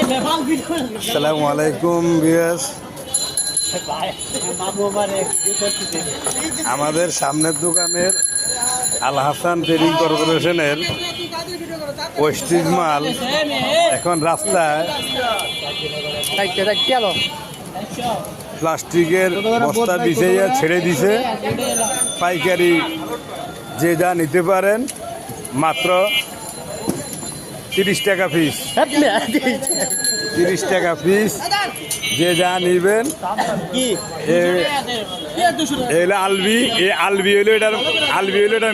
আসসালামু আলাইকুম ভিউয়ার্স। আমাদের সামনের দোকানের আল হাসান ট্রেডিং কর্পোরেশনের ওয়েস্টিজ মাল এখন রাস্তায় প্লাস্টিকের বস্তা বিছাইয়া ছেড়ে দিছে। পাইকারি যে যা নিতে পারেন মাত্র 30 টাকা পিস। 30 টাকা পিস যে যা নিবেন। আলবি হইলো এটার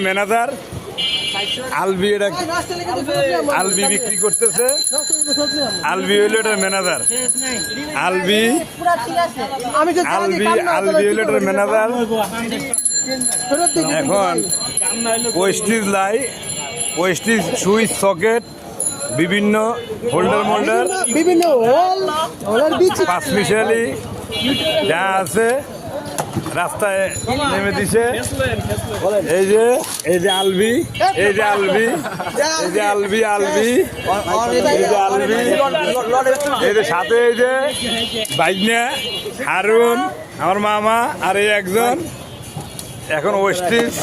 ম্যানেজার। আলবি বিক্রি করতেছে। আলবি হইলো এটার ম্যানেজার। আলবি হইলো এটার ম্যানেজার। এখন ওয়েস্টিজ সুইচ সকেট, বিভিন্ন হোল্ডার বিভিন্ন পাঁচ মিশালি যা আছে রাস্তায় নেমে দিছে। এই যে আলবি এই যে সাথে এই যে বাইকনা হারুন আমার মামা আর এই একজন এখন ওয়েস্টিজ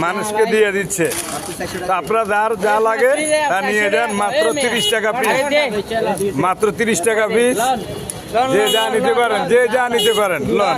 মানুষকে দিয়ে দিচ্ছে। আপনারা যার যা লাগে তা নিয়ে যান। মাত্র 30 টাকা পিস। মাত্র 30 টাকা পিস। যে যা নিতে পারেন লন।